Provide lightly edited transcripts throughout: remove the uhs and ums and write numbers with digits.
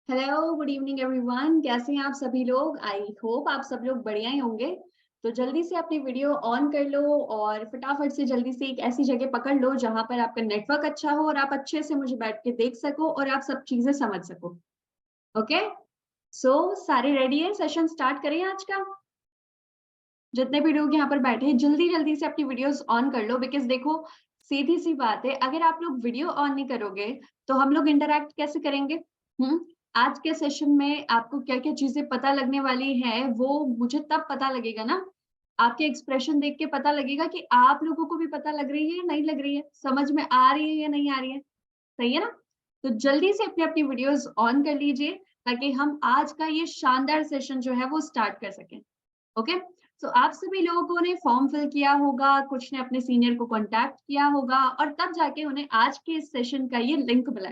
Hello, good evening everyone. कैसे हैं आप सभी लोग? आई होप आप सब लोग बढ़िया ही होंगे। तो जल्दी से अपनी वीडियो ऑन कर लो और फटाफट से जल्दी से एक ऐसी जगह पकड़ लो जहां पर आपका नेटवर्क अच्छा हो और आप अच्छे से मुझे बैठ के देख सको और आप सब चीजें समझ सको। ओके, सो सारे रेडी है? सेशन स्टार्ट करें आज का। जितने भी लोग यहाँ पर बैठे हैं जल्दी जल्दी से अपनी वीडियोस ऑन कर लो, बिकॉज देखो सीधी सी बात है, अगर आप लोग वीडियो ऑन नहीं करोगे तो हम लोग इंटरैक्ट कैसे करेंगे? हम्म। आज के सेशन में आपको क्या क्या चीजें पता लगने वाली है वो मुझे तब पता लगेगा ना, आपके एक्सप्रेशन देख के पता लगेगा कि आप लोगों को भी पता लग रही है या नहीं लग रही है, समझ में आ रही है या नहीं आ रही है। सही है ना? तो जल्दी से अपनी अपनी वीडियोस ऑन कर लीजिए ताकि हम आज का ये शानदार सेशन जो है वो स्टार्ट कर सकें। ओके, तो आप सभी लोगों ने फॉर्म फिल किया होगा, कुछ ने अपने सीनियर को कांटेक्ट किया होगा और तब जाके उन्हें आज के इस सेशन का ये लिंक मिला,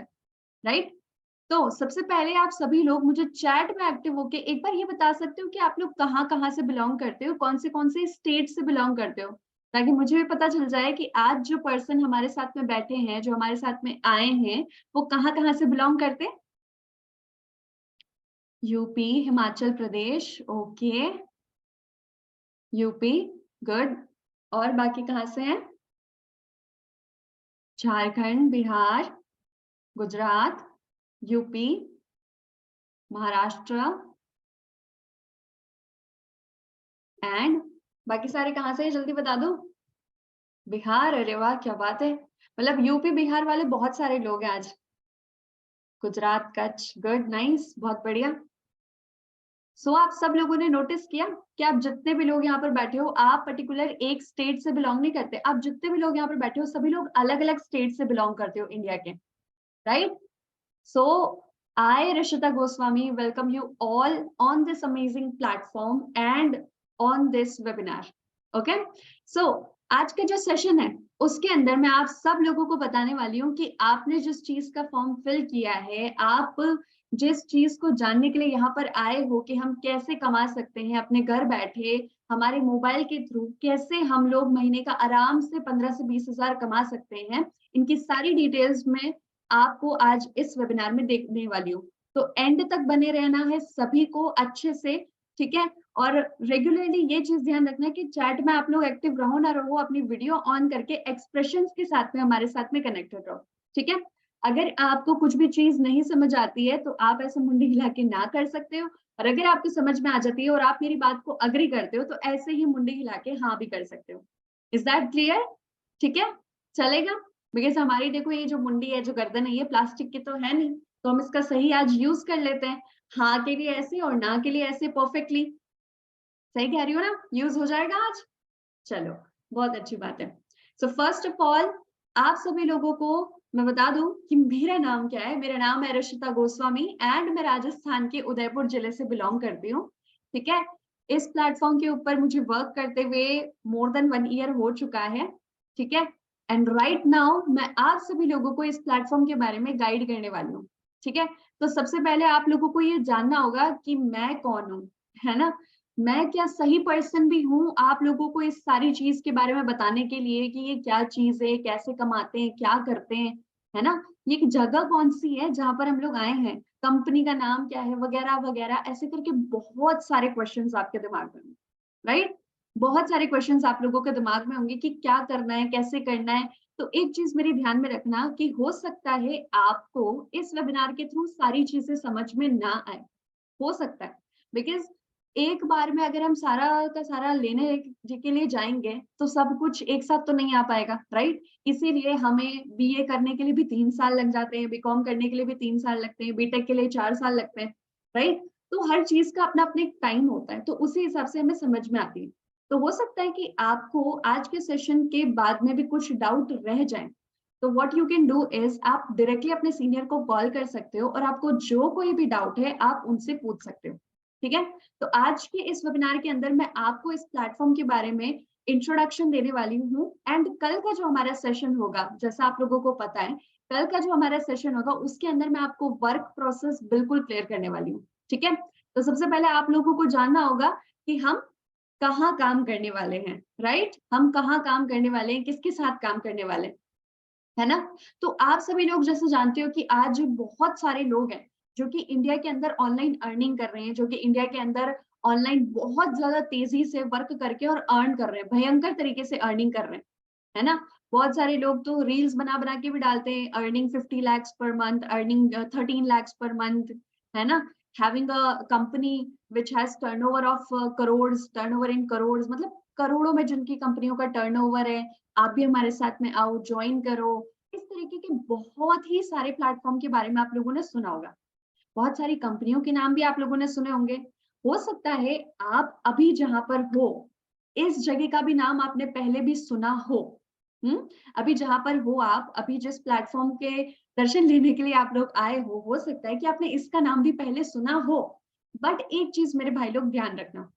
राइट? तो सबसे पहले आप सभी लोग मुझे चैट में एक्टिव होके एक बार ये बता सकते हो कि आप लोग कहाँ-कहाँ से बिलोंग करते हो, कौन से स्टेट से बिलोंग करते हो, ताकि मुझे भी पता चल जाए कि आज जो पर्सन हमारे साथ में बैठे हैं, जो हमारे साथ में आए हैं, वो कहाँ-कहाँ से बिलोंग करते हैं। UP, Himachal Pradesh, okay, UP, good. और बाकी कहाँ से हैं? झारखंड, बिहार, गुजरात, यूपी, महाराष्ट्र एंड बाकी सारे कहाँ से हैं जल्दी बता दो। बिहार, अरे वाह क्या बात है, मतलब यूपी बिहार वाले बहुत सारे लोग हैं आज। गुजरात, कच्छ, गुड, नाइस, बहुत बढ़िया। सो आप सब लोगों ने नोटिस किया कि आप जितने भी लोग यहाँ पर बैठे हो, आप पर्टिकुलर एक स्टेट से बिलोंग नहीं करते, आप जितने भी लोग यहाँ पर बैठे हो सभी लोग अलग अलग स्टेट से बिलोंग करते हो इंडिया के, right? So, I, Rishita Goswami, welcome you all on this amazing platform and on this webinar. Okay? So, आज का जो सेशन है उसके अंदर मैं आप सब लोगों को बताने वाली हूँ कि आपने जिस चीज का फॉर्म फिल किया है, आप जिस चीज को जानने के लिए यहाँ पर आए हो कि हम कैसे कमा सकते हैं अपने घर बैठे हमारे मोबाइल के थ्रू, कैसे हम लोग महीने का आराम से 15 से 20 हजार कमा सकते हैं, इनकी सारी डिटेल्स में आपको आज इस वेबिनार में देखने वाली हूँ। तो एंड तक बने रहना है सभी को अच्छे से, ठीक है? और रेगुलरली ये चीज ध्यान रखना कि चैट में आप लोग एक्टिव रहो ना रहो, अपनी वीडियो ऑन करके एक्सप्रेशंस के साथ में हमारे साथ में कनेक्टेड रहो, ठीक है? अगर आपको कुछ भी चीज नहीं समझ आती है तो आप ऐसे मुंडी हिला के ना कर सकते हो, और अगर आपको समझ में आ जाती है और आप मेरी बात को अग्री करते हो तो ऐसे ही मुंडी हिला के हाँ भी कर सकते हो। Is that clear? ठीक है, चलेगा? बिकॉज हमारी देखो ये जो मुंडी है, जो गर्दन है, ये प्लास्टिक की तो है नहीं, तो हम इसका सही आज यूज कर लेते हैं। हाँ के लिए ऐसे और ना के लिए ऐसे, परफेक्टली सही कह रही हो ना? यूज हो जाएगा आज? चलो, बहुत अच्छी बात है। सो फर्स्ट ऑफ ऑल आप सभी लोगों को मैं बता दूं कि मेरा नाम क्या है। मेरा नाम है ऋषिता गोस्वामी एंड मैं राजस्थान के उदयपुर जिले से बिलोंग करती हूँ, ठीक है? इस प्लेटफॉर्म के ऊपर मुझे वर्क करते हुए मोर देन 1 ईयर हो चुका है, ठीक है? एंड राइट नाउ मैं आप सभी लोगों को इस प्लेटफॉर्म के बारे में गाइड करने वाली हूँ, ठीक है? तो सबसे पहले आप लोगों को ये जानना होगा कि मैं कौन हूँ, है ना? मैं क्या सही पर्सन भी हूँ आप लोगों को इस सारी चीज के बारे में बताने के लिए कि ये क्या चीज है, कैसे कमाते हैं, क्या करते हैं, है ना? ये जगह कौन सी है जहां पर हम लोग आए हैं, कंपनी का नाम क्या है, वगैरह वगैरह, ऐसे करके बहुत सारे क्वेश्चंस आपके दिमाग में, राइट? बहुत सारे क्वेश्चंस आप लोगों के दिमाग में होंगे कि क्या करना है, कैसे करना है। तो एक चीज मेरी ध्यान में रखना कि हो सकता है आपको इस वेबिनार के थ्रू सारी चीजें समझ में ना आए, हो सकता है, बिकॉज एक बार में अगर हम सारा का सारा लेने के लिए जाएंगे तो सब कुछ एक साथ तो नहीं आ पाएगा, राइट? इसीलिए हमें बीए करने के लिए भी 3 साल लग जाते हैं, बीकॉम करने के लिए भी 3 साल लगते हैं, बीटेक के लिए 4 साल लगते हैं, राइट? तो हर चीज का अपना अपना एक टाइम होता है, तो उसी हिसाब से हमें समझ में आती है। तो हो सकता है कि आपको आज के सेशन के बाद में भी कुछ डाउट रह जाए, तो what you can do is आप डायरेक्टली अपने सीनियर को कॉल कर सकते हो और आपको जो कोई भी डाउट है आप उनसे पूछ सकते हो, ठीक है? तो आज के इस वेबिनार के अंदर मैं आपको इस प्लेटफॉर्म के बारे में इंट्रोडक्शन देने वाली हूँ एंड कल का जो हमारा सेशन होगा, जैसा आप लोगों को पता है, कल का जो हमारा सेशन होगा उसके अंदर मैं आपको वर्क प्रोसेस बिल्कुल क्लियर करने वाली हूँ, ठीक है? तो सबसे पहले आप लोगों को जानना होगा कि हम कहाँ काम करने वाले हैं, राइट? हम कहाँ काम करने वाले हैं, किसके साथ काम करने वाले हैं, है ना? तो आप सभी लोग जैसे जानते हो कि आज बहुत सारे लोग हैं जो कि इंडिया के अंदर ऑनलाइन अर्निंग कर रहे हैं, जो कि इंडिया के अंदर ऑनलाइन बहुत ज्यादा तेजी से वर्क करके और अर्न कर रहे हैं, भयंकर तरीके से अर्निंग कर रहे हैं, है ना। बहुत सारे लोग तो रील्स बना बना के भी डालते हैं, earning 50 lakhs per month, earning 13 lakhs per month, है ना। Having a company which has turnover of crores, turnover in crores, मतलब करोड़ों में जिनकी कंपनियों का टर्नओवर है, आप भी हमारे साथ में आओ, ज्वाइन करो। इस तरीके के बहुत ही सारे प्लेटफॉर्म के बारे में आप लोगों ने सुना होगा, बहुत सारी कंपनियों के नाम भी आप लोगों ने सुने होंगे। हो सकता है आप अभी जहां पर हो, इस जगह का भी नाम आपने पहले भी सुना हो। अभी जहां पर हो आप, अभी जिस प्लेटफॉर्म के दर्शन लेने के लिए आप लोग आए हो सकता है कि आपने इसका नाम भी पहले सुना हो। बट एक चीज मेरे भाई लोग ध्यान रखना,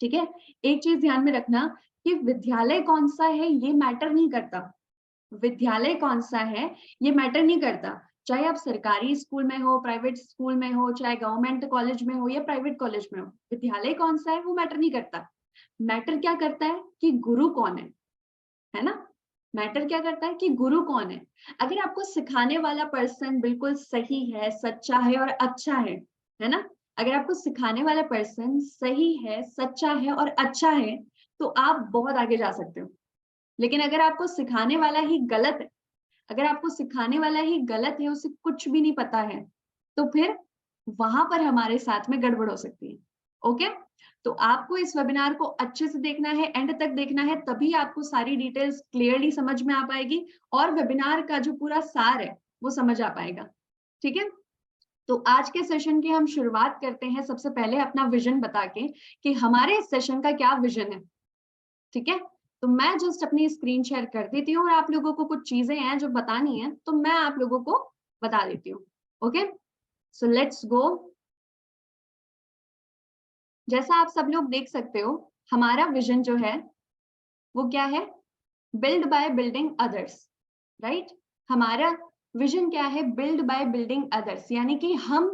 ठीक है, एक चीज ध्यान में रखना कि विद्यालय कौन सा है ये मैटर नहीं करता। विद्यालय कौन सा है ये मैटर नहीं करता, चाहे आप सरकारी स्कूल में हो, प्राइवेट स्कूल में हो, चाहे गवर्नमेंट कॉलेज में हो या प्राइवेट कॉलेज में हो, विद्यालय कौन सा है वो मैटर नहीं करता। मैटर क्या करता है कि गुरु कौन है ना। मैटर क्या करता है कि गुरु कौन है। अगर आपको सिखाने वाला पर्सन बिल्कुल सही है, सच्चा है और अच्छा है ना, अगर आपको सिखाने वाला पर्सन सही है, सच्चा है और अच्छा है, तो आप बहुत आगे जा सकते हो। लेकिन अगर आपको सिखाने वाला ही गलत है, अगर आपको सिखाने वाला ही गलत है, उसे कुछ भी नहीं पता है, तो फिर वहां पर हमारे साथ में गड़बड़ हो सकती है। ओके, तो आपको इस वेबिनार को अच्छे से देखना है, एंड तक देखना है, तभी आपको सारी डिटेल्स क्लियरली समझ में आ पाएगी और वेबिनार का जो पूरा सार है वो समझ आ पाएगा। ठीक है, तो आज के सेशन की हम शुरुआत करते हैं सबसे पहले अपना विजन बता के कि हमारे इस सेशन का क्या विजन है। ठीक है, तो मैं जस्ट अपनी स्क्रीन शेयर कर देती हूँ और आप लोगों को कुछ चीजें हैं जो बतानी है, तो मैं आप लोगों को बता देती हूँ। Okay, so let's go. जैसा आप सब लोग देख सकते हो, हमारा विजन जो है वो क्या है, build by building others, right. हमारा विजन क्या है, बिल्ड बाय बिल्डिंग अदर्स, यानी कि हम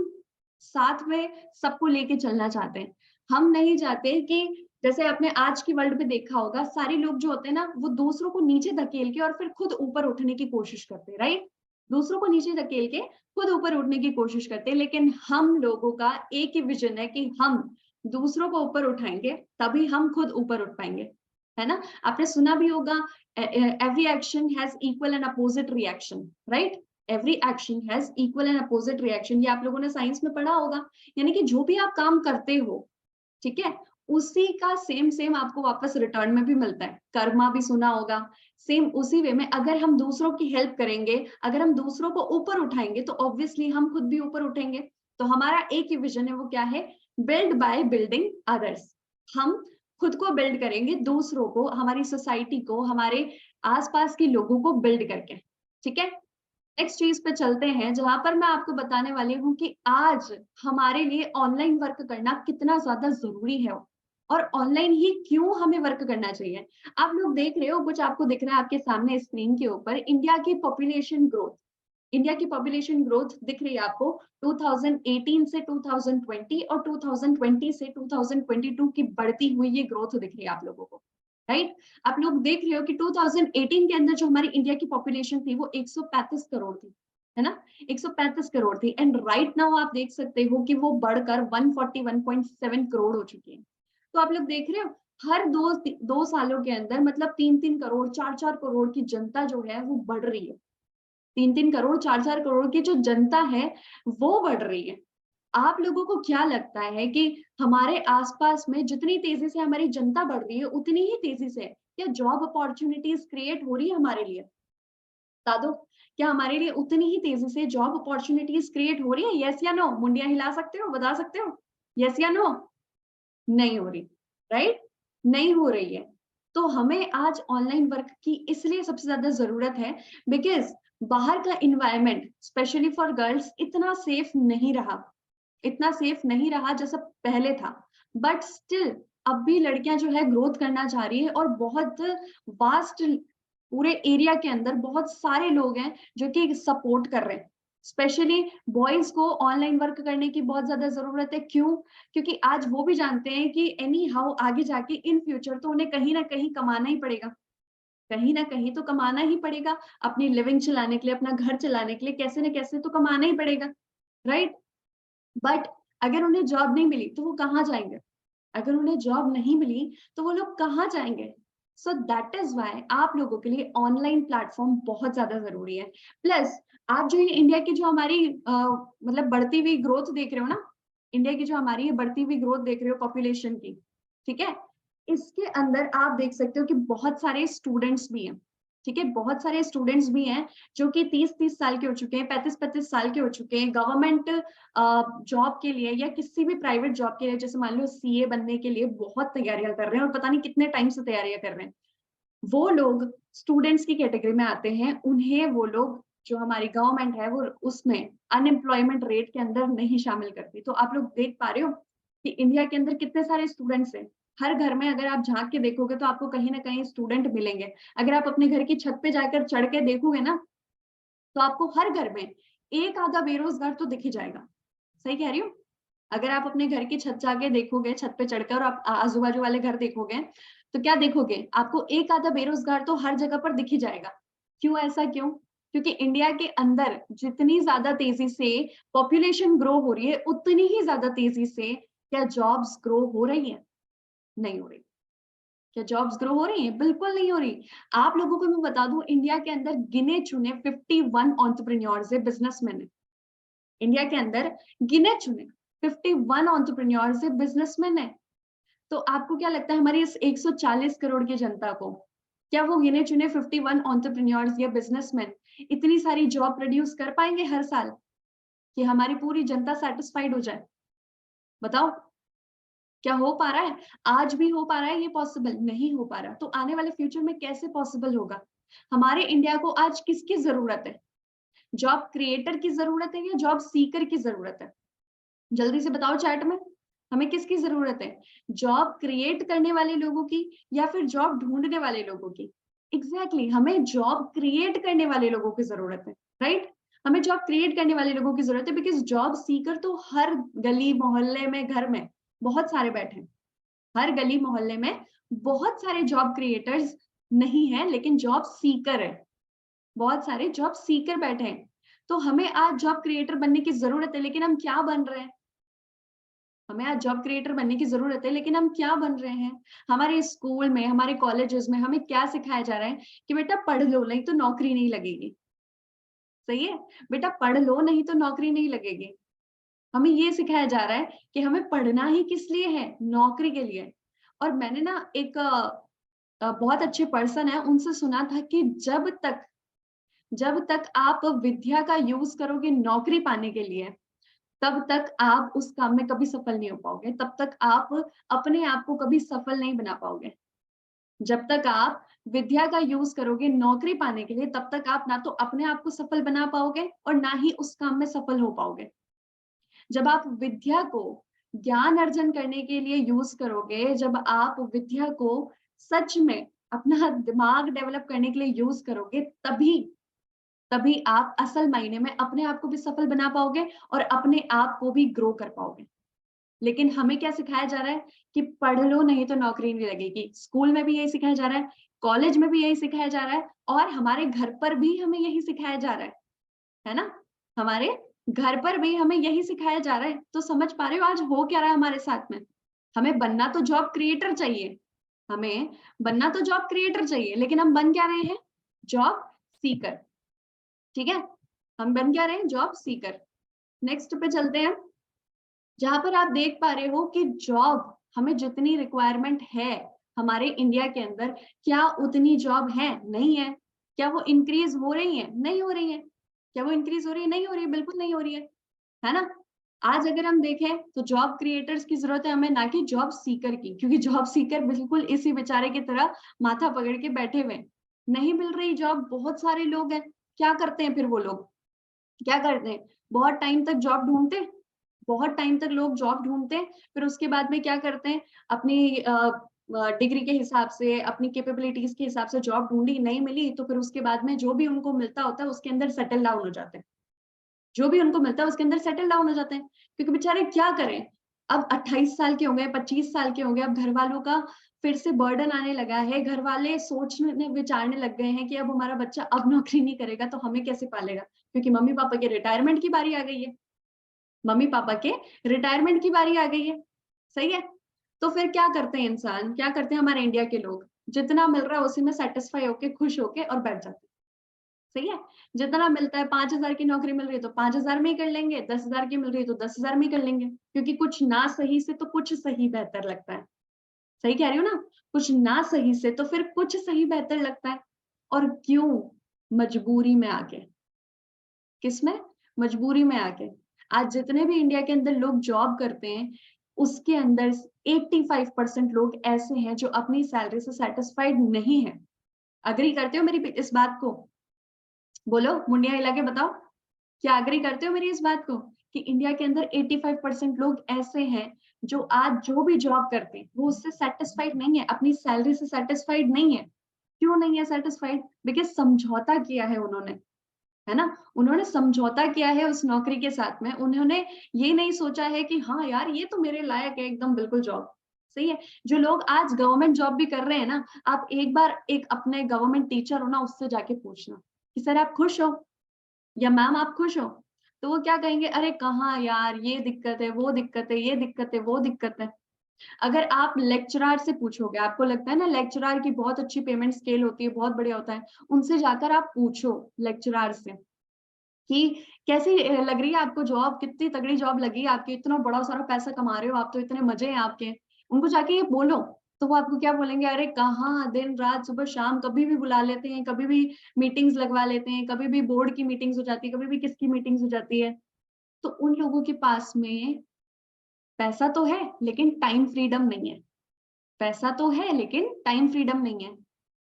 साथ में सबको लेके चलना चाहते हैं। हम नहीं चाहते कि जैसे आपने आज की वर्ल्ड में देखा होगा, सारे लोग जो होते हैं ना, वो दूसरों को नीचे धकेल के और फिर खुद ऊपर उठने की कोशिश करते हैं, राइट। दूसरों को नीचे धकेल के खुद ऊपर उठने की कोशिश करते हैं, लेकिन हम लोगों का एक ही विजन है कि हम दूसरों को ऊपर उठाएंगे, तभी हम खुद ऊपर उठ पाएंगे, है ना। आपने सुना भी होगा, every action has equal and opposite reaction, right? Every action has equal and opposite reaction, ये आप लोगों ने साइंस में पढ़ा होगा। यानी कि जो भी आप काम करते हो, ठीक है, उसी का सेम सेम आपको वापस रिटर्न में भी मिलता है। कर्मा भी सुना होगा, सेम उसी वे में अगर हम दूसरों की हेल्प करेंगे, अगर हम दूसरों को ऊपर उठाएंगे, तो ऑब्वियसली हम खुद भी ऊपर उठेंगे। तो हमारा एक ही विजन है, वो क्या है, बिल्ड बाय बिल्डिंग अदर्स। हम खुद को बिल्ड करेंगे, दूसरों को, हमारी सोसाइटी को, हमारे आसपास के लोगों को बिल्ड करके। ठीक है, नेक्स्ट चीज पे चलते हैं, जहां पर मैं आपको बताने वाली हूँ कि आज हमारे लिए ऑनलाइन वर्क करना कितना ज्यादा जरूरी है और ऑनलाइन ही क्यों हमें वर्क करना चाहिए। आप लोग देख रहे हो, कुछ आपको दिख रहा है आपके सामने स्क्रीन के ऊपर, इंडिया की पॉपुलेशन ग्रोथ। इंडिया की पॉपुलेशन ग्रोथ दिख रही है आपको, 2018 से 2020 और 2020 से 2022 की बढ़ती हुई ये ग्रोथ दिख रही है आप लोगों को, राइट। आप लोग देख रहे हो कि 2018 के अंदर जो हमारी इंडिया की पॉपुलेशन थी वो 135 करोड़ थी, है ना, 135 करोड़ थी। एंड राइट नाउ आप देख सकते हो कि वो बढ़कर 141.7 करोड़ हो चुकी है। तो आप लोग देख रहे हो, हर दो सालों के अंदर मतलब 3-3 करोड़, 4-4 करोड़ की जनता जो है वो बढ़ रही है। 3-3 करोड़, 4-4 करोड़ की जो जनता है वो बढ़ रही है। आप लोगों को क्या लगता है कि हमारे आसपास में जितनी तेजी से हमारी जनता बढ़ रही है, उतनी ही तेजी से क्या जॉब अपॉर्चुनिटीज क्रिएट हो रही है हमारे लिए? बता दो, क्या हमारे लिए उतनी ही तेजी से जॉब अपॉर्चुनिटीज क्रिएट हो रही है? यस या नो? मुंडिया हिला सकते हो, बता सकते हो, यस या नो? नहीं हो रही, राइट, नहीं हो रही है। तो हमें आज ऑनलाइन वर्क की इसलिए सबसे ज्यादा जरूरत है, बिकॉज बाहर का इन्वायरमेंट स्पेशली फॉर गर्ल्स इतना सेफ नहीं रहा, इतना सेफ नहीं रहा जैसा पहले था। बट स्टिल अब भी लड़कियां जो है ग्रोथ करना चाह रही है और बहुत वास्ट पूरे एरिया के अंदर बहुत सारे लोग हैं जो कि सपोर्ट कर रहे हैं। स्पेशली बॉयज को ऑनलाइन वर्क करने की बहुत ज्यादा जरूरत है। क्यों? क्योंकि आज वो भी जानते हैं कि एनी हाउ आगे जाके इन फ्यूचर तो उन्हें कहीं ना कहीं कमाना ही पड़ेगा, कहीं ना कहीं तो कमाना ही पड़ेगा। अपनी लिविंग चलाने के लिए, अपना घर चलाने के लिए कैसे ना कैसे तो कमाना ही पड़ेगा, राइट। बट अगर उन्हें जॉब नहीं मिली तो वो कहाँ जाएंगे? अगर उन्हें जॉब नहीं मिली तो वो लोग कहाँ जाएंगे? सो दैट इज वाई आप लोगों के लिए ऑनलाइन प्लेटफॉर्म बहुत ज्यादा जरूरी है। प्लस आप जो ये इंडिया की जो हमारी मतलब बढ़ती हुई ग्रोथ देख रहे हो ना, इंडिया की जो हमारी ये बढ़ती हुई ग्रोथ देख रहे हो पॉपुलेशन की, ठीक है, इसके अंदर आप देख सकते हो कि बहुत सारे स्टूडेंट्स भी हैं। ठीक है, बहुत सारे स्टूडेंट्स भी हैं जो कि 30-30 साल के हो चुके हैं, 35-35 साल के हो चुके हैं, गवर्नमेंट जॉब के लिए या किसी भी प्राइवेट जॉब के लिए, जैसे मान लो सीए बनने के लिए बहुत तैयारियां कर रहे हैं और पता नहीं कितने टाइम से तैयारियां कर रहे हैं। वो लोग स्टूडेंट्स की कैटेगरी में आते हैं। उन्हें वो लोग जो हमारी गवर्नमेंट है वो उसमें अनएम्प्लॉयमेंट रेट के अंदर नहीं शामिल करती। तो आप लोग देख पा रहे हो कि इंडिया के अंदर कितने सारे स्टूडेंट्स हैं। हर घर में अगर आप झांक के देखोगे तो आपको कहीं ना कहीं स्टूडेंट मिलेंगे। अगर आप अपने घर की छत पे जाकर चढ़ के देखोगे ना, तो आपको हर घर में एक आधा बेरोजगार तो दिख ही जाएगा। सही कह रही हूँ? अगर आप अपने घर की छत जाके देखोगे, छत पे चढ़कर, और आप आजू बाजू वाले घर देखोगे, तो क्या देखोगे? आपको एक आधा बेरोजगार तो हर जगह पर दिख ही जाएगा। क्यों? ऐसा क्यों? क्योंकि इंडिया के अंदर जितनी ज्यादा तेजी से पॉपुलेशन ग्रो हो रही है, उतनी ही ज्यादा तेजी से क्या जॉब्स ग्रो हो रही है? नहीं हो रही। क्या जॉब्स ग्रो हो रही है? बिल्कुल नहीं हो रही। आप लोगों को मैं बता दूं, इंडिया के अंदर गिने चुने 51 एंटरप्रेन्योर्स है, बिजनेसमैन है। इंडिया के अंदर गिने चुने 51 एंटरप्रेन्योर्स है, बिजनेसमैन है। तो आपको क्या लगता है हमारी इस 140 करोड़ की जनता को, क्या वो गिने चुने 51 एंटरप्रेन्योर्स या बिजनेसमैन इतनी सारी जॉब प्रोड्यूस कर पाएंगे हर साल कि हमारी पूरी जनता सेटिस्फाइड हो जाए? बताओ, क्या हो पा रहा है? आज भी हो पा रहा है ये पॉसिबल? नहीं हो पा रहा। तो आने वाले फ्यूचर में कैसे पॉसिबल होगा? हमारे इंडिया को आज किसकी जरूरत है? जॉब क्रिएटर की जरूरत है या जॉब सीकर की जरूरत है? जल्दी से बताओ चैट में, हमें किसकी जरूरत है? जॉब क्रिएट करने वाले लोगों की या फिर जॉब ढूंढने वाले लोगों की? एग्जैक्टली हमें जॉब क्रिएट करने वाले लोगों की जरूरत है, राइट? हमें जॉब क्रिएट करने वाले लोगों की जरूरत है, बिकॉज जॉब सीकर तो हर गली मोहल्ले में, घर में बहुत सारे बैठे हैं। हर गली मोहल्ले में बहुत सारे जॉब क्रिएटर्स नहीं है, लेकिन जॉब सीकर है। बहुत सारे जॉब सीकर बैठे हैं। तो हमें आज जॉब क्रिएटर बनने की जरूरत है, लेकिन हम क्या बन रहे हैं? हमें आज जॉब क्रिएटर बनने की जरूरत है, लेकिन हम क्या बन रहे हैं? हमारे स्कूल में, हमारे कॉलेजेस में हमें क्या सिखाया जा रहा है कि बेटा पढ़ लो, नहीं तो नौकरी नहीं लगेगी। सही है, बेटा पढ़ लो नहीं तो नौकरी नहीं लगेगी। हमें ये सिखाया जा रहा है कि हमें पढ़ना ही किस लिए है? नौकरी के लिए। और मैंने ना एक बहुत अच्छे पर्सन है, उनसे सुना था कि जब तक आप विद्या का यूज करोगे नौकरी पाने के लिए, तब तक आप उस काम में कभी सफल नहीं हो पाओगे। तब तक आप अपने आप को कभी सफल नहीं बना पाओगे। जब तक आप विद्या का यूज करोगे नौकरी पाने के लिए, तब तक आप ना तो अपने आप को सफल बना पाओगे और ना ही उस काम में सफल हो पाओगे। जब आप विद्या को ज्ञान अर्जन करने के लिए यूज करोगे, जब आप विद्या को सच में अपना दिमाग डेवलप करने के लिए यूज करोगे, तभी तभी आप असल मायने में अपने आप को भी सफल बना पाओगे और अपने आप को भी ग्रो कर पाओगे। लेकिन हमें क्या सिखाया जा रहा है कि पढ़ लो नहीं तो नौकरी नहीं लगेगी। स्कूल में भी यही सिखाया जा रहा है, कॉलेज में भी यही सिखाया जा रहा है, और हमारे घर पर भी हमें यही सिखाया जा रहा है ना? हमारे घर पर भी हमें यही सिखाया जा रहा है। तो समझ पा रहे हो आज हो क्या रहा है हमारे साथ में? हमें बनना तो जॉब क्रिएटर चाहिए, हमें बनना तो जॉब क्रिएटर चाहिए, लेकिन हम बन क्या रहे हैं? Job seeker. ठीक है, हम बन क्या रहे हैं? Job seeker. नेक्स्ट पे चलते हैं, जहां पर आप देख पा रहे हो कि जॉब हमें जितनी रिक्वायरमेंट है हमारे इंडिया के अंदर, क्या उतनी जॉब है? नहीं है। क्या वो इंक्रीज हो रही है? नहीं हो रही है। क्या वो इंक्रीज हो रही है? नहीं हो रही है, बिल्कुल नहीं हो रही है ना? आज अगर हम देखें तो जॉब क्रिएटर्स की जरूरत है हमें, ना कि जॉब सीकर की, क्योंकि जॉब सीकर बिल्कुल इसी बेचारे की तरह माथा पकड़ के बैठे हुए हैं। नहीं मिल रही जॉब, बहुत सारे लोग हैं। क्या करते हैं फिर वो लोग? क्या करते हैं? बहुत टाइम तक जॉब ढूंढते हैं, बहुत टाइम तक लोग जॉब ढूंढते हैं, फिर उसके बाद में क्या करते हैं? अपनी डिग्री के हिसाब से, अपनी कैपेबिलिटीज के हिसाब से जॉब ढूंढी, नहीं मिली, तो फिर उसके बाद में जो भी उनको मिलता होता है उसके अंदर सेटल डाउन हो जाते हैं। जो भी उनको मिलता है उसके अंदर सेटल डाउन हो जाते हैं, क्योंकि बेचारे क्या करें? अब 28 साल के हो गए, 25 साल के हो गए, अब घर वालों का फिर से बर्डन आने लगा है। घर वाले सोचने विचारने लग गए हैं कि अब हमारा बच्चा अब नौकरी नहीं करेगा तो हमें कैसे पालेगा, क्योंकि मम्मी पापा के रिटायरमेंट की बारी आ गई है। मम्मी पापा के रिटायरमेंट की बारी आ गई है, सही है। तो फिर क्या करते हैं इंसान, क्या करते हैं हमारे इंडिया के लोग, जितना मिल रहा है उसी में सेटिस्फाई होके, खुश होके और बैठ जाते हैं, सही है। जितना मिलता है, 5,000 की नौकरी मिल रही है तो 5,000 में ही कर लेंगे, 10,000 की मिल रही है तो 10,000 में ही कर लेंगे, क्योंकि कुछ ना सही से तो कुछ सही बेहतर लगता है। सही कह रही हूँ ना? कुछ ना सही से तो फिर कुछ सही बेहतर लगता है। और क्यों? मजबूरी में आके। किसमें? मजबूरी में आके। आज जितने भी इंडिया के अंदर लोग जॉब करते हैं, उसके अंदर 85% लोग ऐसे हैं जो अपनी सैलरी से सैटिस्फाइड नहीं है। एग्री करते हो मेरी इस बात को? बोलो, मुंडिया हिला के बताओ। क्या एग्री करते हो मेरी इस बात को कि इंडिया के अंदर 85% लोग ऐसे हैं जो आज जो भी जॉब करते हैं वो उससे सेटिस्फाइड नहीं है, अपनी सैलरी से सेटिस्फाइड नहीं है। क्यों नहीं है सेटिस्फाइड? बिकॉज समझौता किया है उन्होंने, है ना। उन्होंने समझौता किया है उस नौकरी के साथ में। उन्होंने ये नहीं सोचा है कि हाँ यार ये तो मेरे लायक है एकदम बिल्कुल जॉब, सही है। जो लोग आज गवर्नमेंट जॉब भी कर रहे हैं ना, आप एक बार एक अपने गवर्नमेंट टीचर हो ना, उससे जाके पूछना कि सर आप खुश हो या मैम आप खुश हो, तो वो क्या कहेंगे, अरे कहाँ यार, ये दिक्कत है, वो दिक्कत है, ये दिक्कत है, वो दिक्कत है। अगर आप लेक्चरर से पूछोगे, आपको लगता है ना लेक्चरर की बहुत अच्छी पेमेंट स्केल होती है, बहुत बढ़िया होता है, उनसे जाकर आप पूछो लेक्चरर से कि कैसी लग रही है आपको जॉब, कितनी तगड़ी जॉब लगी आपकी, इतना बड़ा सारा पैसा कमा रहे हो आप, तो इतने मजे हैं आपके। उनको जाके ये बोलो, तो वो आपको क्या बोलेंगे, अरे कहाँ, दिन रात सुबह शाम कभी भी बुला लेते हैं, कभी भी मीटिंग्स लगवा लेते हैं, कभी भी बोर्ड की मीटिंग्स हो जाती है, कभी भी किसकी मीटिंग्स हो जाती है। तो उन लोगों के पास में पैसा तो है लेकिन टाइम फ्रीडम नहीं है। पैसा तो है लेकिन टाइम फ्रीडम नहीं है।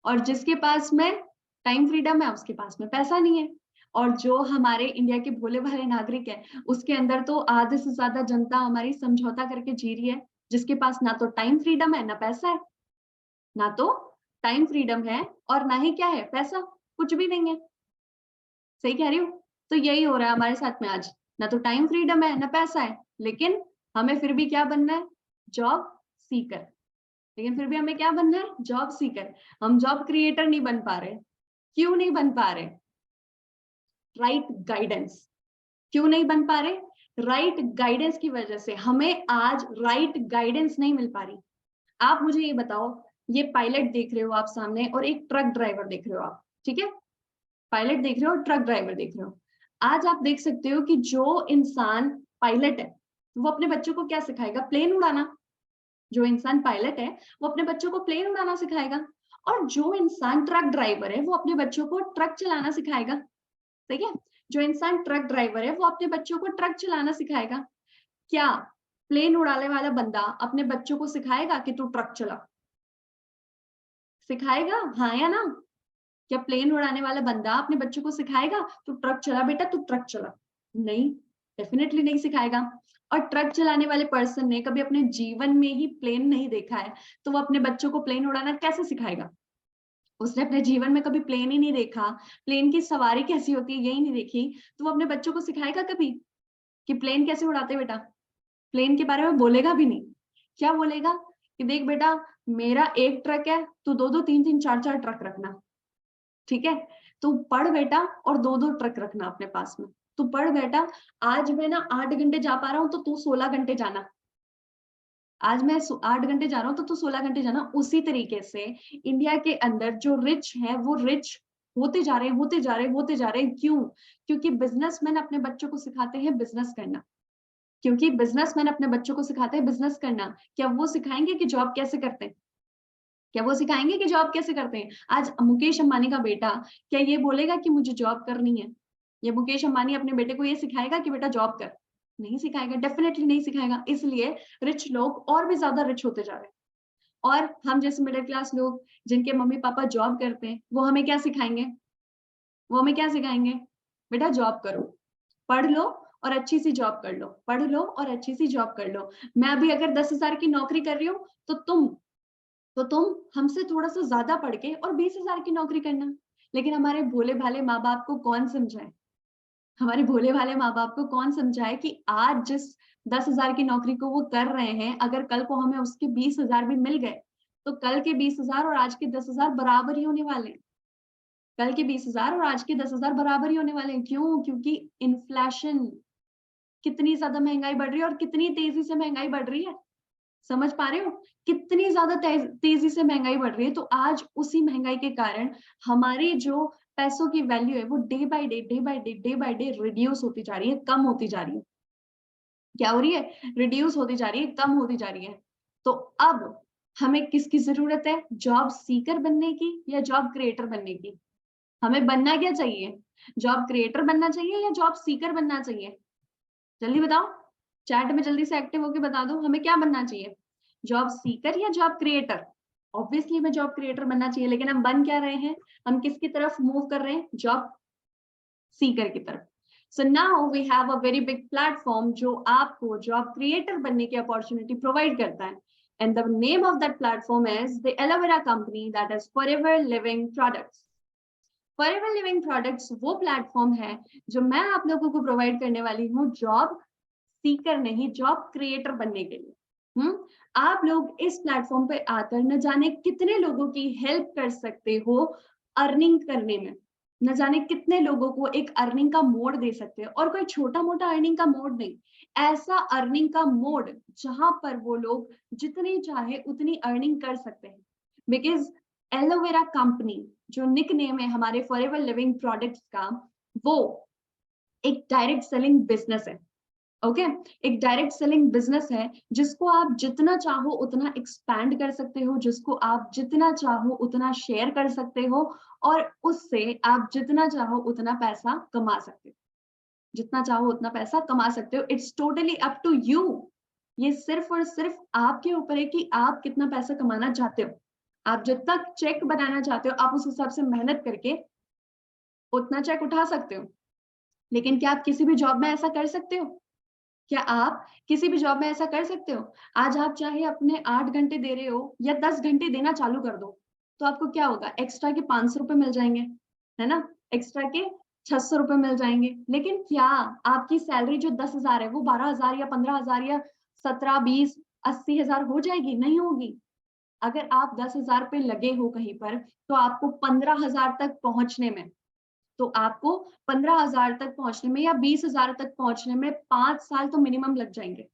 और जिसके पास में टाइम फ्रीडम है उसके पास में पैसा नहीं है। और जो हमारे इंडिया के भोले भाले नागरिक है, उसके अंदर तो आधे से ज्यादा जनता हमारी समझौता करके जी रही है, जिसके पास ना तो टाइम फ्रीडम है ना पैसा है। ना तो टाइम फ्रीडम है और ना ही क्या है, पैसा, कुछ भी नहीं है। सही कह रही हूँ? तो यही हो रहा है हमारे साथ में आज, ना तो टाइम फ्रीडम है ना पैसा है, लेकिन हमें फिर भी क्या बनना है, जॉब सीकर। लेकिन फिर भी हमें क्या बनना है, जॉब सीकर। हम जॉब क्रिएटर नहीं बन पा रहे। क्यों नहीं बन पा रहे? Right guidance. क्यों नहीं बन पा रहे? राइट गाइडेंस की वजह से हमें आज राइट गाइडेंस नहीं मिल पा रही। आप मुझे ये बताओ, ये पायलट देख रहे हो आप सामने और एक ट्रक ड्राइवर देख रहे हो आप, ठीक है। पायलट देख रहे हो, ट्रक ड्राइवर देख रहे हो। आज आप देख सकते हो कि जो इंसान पायलट है वो अपने बच्चों को क्या सिखाएगा, प्लेन उड़ाना। जो इंसान पायलट है वो अपने बच्चों को प्लेन उड़ाना सिखाएगा। और जो इंसान ट्रक ड्राइवर है वो अपने बच्चों को ट्रक चलाना सिखाएगा, ठीक है। जो इंसान ट्रक ड्राइवर है वो अपने बच्चों को ट्रक चलाना सिखाएगा। क्या प्लेन उड़ाने वाला बंदा अपने बच्चों को सिखाएगा कि तू ट्रक चला? सिखाएगा, हाँ या ना? क्या प्लेन उड़ाने वाला बंदा अपने बच्चों को सिखाएगा तू ट्रक चला बेटा, तू ट्रक चला? नहीं, डेफिनेटली नहीं सिखाएगा। और ट्रक चलाने वाले पर्सन ने कभी अपने जीवन में ही प्लेन नहीं देखा है, तो वो अपने बच्चों को प्लेन उड़ाना कैसे सिखाएगा? उसने अपने जीवन में कभी प्लेन ही नहीं देखा, प्लेन की सवारी कैसी होती है यही नहीं देखी, तो वो अपने बच्चों को सिखाएगा कभी कि प्लेन कैसे उड़ाते बेटा? प्लेन के बारे में बोलेगा भी नहीं। क्या बोलेगा कि देख बेटा, मेरा एक ट्रक है, तू दो दो तीन तीन चार चार ट्रक रखना, ठीक है। तू पढ़ बेटा और दो दो ट्रक रखना अपने पास में। तू पढ़ बेटा, आज मैं ना 8 घंटे जा पा रहा हूँ तो तू 16 घंटे जाना। आज मैं 8 घंटे जा रहा हूँ तो तू 16 घंटे जाना। उसी तरीके से इंडिया के अंदर जो रिच है वो रिच होते जा रहे हैं, होते जा रहे हैं, होते जा रहे हैं। क्यों? क्योंकि बिजनेसमैन अपने बच्चों को सिखाते हैं बिजनेस करना। क्योंकि बिजनेसमैन अपने बच्चों को सिखाते हैं बिजनेस करना। क्या वो सिखाएंगे कि जॉब कैसे करते हैं? क्या वो सिखाएंगे कि जॉब कैसे करते हैं? आज मुकेश अंबानी का बेटा क्या ये बोलेगा कि मुझे जॉब करनी है? या मुकेश अंबानी अपने बेटे को ये सिखाएगा कि बेटा जॉब कर? नहीं सिखाएगा, डेफिनेटली नहीं सिखाएगा। इसलिए रिच लोग और भी ज्यादा रिच होते जा रहे हैं। और हम जैसे मिडिल क्लास लोग जिनके मम्मी पापा जॉब करते हैं, वो हमें क्या सिखाएंगे? वो हमें क्या सिखाएंगे? बेटा जॉब करो, पढ़ लो और अच्छी सी जॉब कर लो, पढ़ लो और अच्छी सी जॉब कर लो। मैं अभी अगर 10,000 की नौकरी कर रही हूँ तो तुम हमसे थोड़ा सा ज्यादा पढ़ के और 20,000 की नौकरी करना। लेकिन हमारे भोले भाले माँ बाप को कौन समझाए? हमारे भोले भाले माँ बाप को कौन समझाए कि आज जिस 10,000 की नौकरी को वो कर रहे हैं, अगर कल को हमें उसके 20,000 भी मिल गए तो कल के 20,000 और आज के 10,000 बराबर ही होने वाले हैं। कल के 20,000 और आज के 10,000 बराबर ही होने वाले हैं। क्यों? क्योंकि इन्फ्लेशन, कितनी ज्यादा महंगाई बढ़ रही है और कितनी तेजी से महंगाई बढ़ रही है, समझ पा रहे हो? कितनी ज्यादा तेजी से महंगाई बढ़ रही है। तो आज उसी महंगाई के कारण हमारी जो पैसों की वैल्यू है वो डे बाय डे रिड्यूस होती जा रही है, कम होती जा रही है। क्या हो रही है? रिड्यूस होती जा रही है, कम होती जा रही है। तो अब हमें किसकी जरूरत है? जॉब सीकर बनने की या जॉब क्रिएटर बनने की? हमें बनना क्या चाहिए? जॉब क्रिएटर बनना चाहिए या जॉब सीकर बनना चाहिए? जल्दी बताओ, चैट में जल्दी से एक्टिव होके बता दो, हमें क्या बनना चाहिए? जॉब सीकर या जॉब क्रिएटर? ऑब्वियसली हमें जॉब क्रिएटर बनना चाहिए, लेकिन हम बन क्या रहे हैं? हम किसकी तरफ मूव कर रहे हैं? जॉब सीकर की तरफ। So now we have a very big platform जो आपको जॉब क्रिएटर बनने की अपॉर्चुनिटी प्रोवाइड करता है। And the name of that platform is the aloe vera company, that is forever living products. Forever living products वो platform है जो मैं आप लोगों को प्रोवाइड करने वाली हूँ जॉब सीकर नहीं, जॉब क्रिएटर बनने के लिए। आप लोग इस प्लेटफॉर्म पे आकर न जाने कितने लोगों की हेल्प कर सकते हो अर्निंग करने में, न जाने कितने लोगों को एक अर्निंग का मोड दे सकते हो। और कोई छोटा मोटा अर्निंग का मोड नहीं, ऐसा अर्निंग का मोड जहां पर वो लोग जितनी चाहे उतनी अर्निंग कर सकते हैं। बिकॉज एलोवेरा कंपनी जो निक नेम है हमारे फॉरएवर लिविंग प्रोडक्ट्स का, वो एक डायरेक्ट सेलिंग बिजनेस है। ओके, एक डायरेक्ट सेलिंग बिजनेस है जिसको आप जितना चाहो उतना एक्सपैंड कर सकते हो, जिसको आप जितना चाहो उतना शेयर कर सकते हो, और उससे आप जितना चाहो उतना पैसा कमा सकते हो। जितना चाहो उतना पैसा कमा सकते हो। It's totally up to you. ये सिर्फ और सिर्फ आपके ऊपर है कि आप कितना पैसा कमाना चाहते हो। आप जितना चेक बनाना चाहते हो आप उस हिसाब से मेहनत करके उतना चेक उठा सकते हो। लेकिन क्या आप किसी भी जॉब में ऐसा कर सकते हो? क्या आप किसी भी जॉब में ऐसा कर सकते हो? आज आप चाहे अपने 8 घंटे दे रहे हो या 10 घंटे देना चालू कर दो, तो आपको क्या होगा? एक्स्ट्रा के 500 रुपए मिल जाएंगे, है ना? एक्स्ट्रा के 600 रुपए मिल जाएंगे। लेकिन क्या आपकी सैलरी जो 10,000 है वो 12,000 या 15,000 या 17, 20, 80,000 हो जाएगी? नहीं होगी। अगर आप 10,000 पे लगे हो कहीं पर, तो आपको 15,000 तक पहुंचने में, तो आपको 15,000 तक पहुंचने में या 20,000 तक पहुंचने में 5 साल तो मिनिमम लग जाएंगे।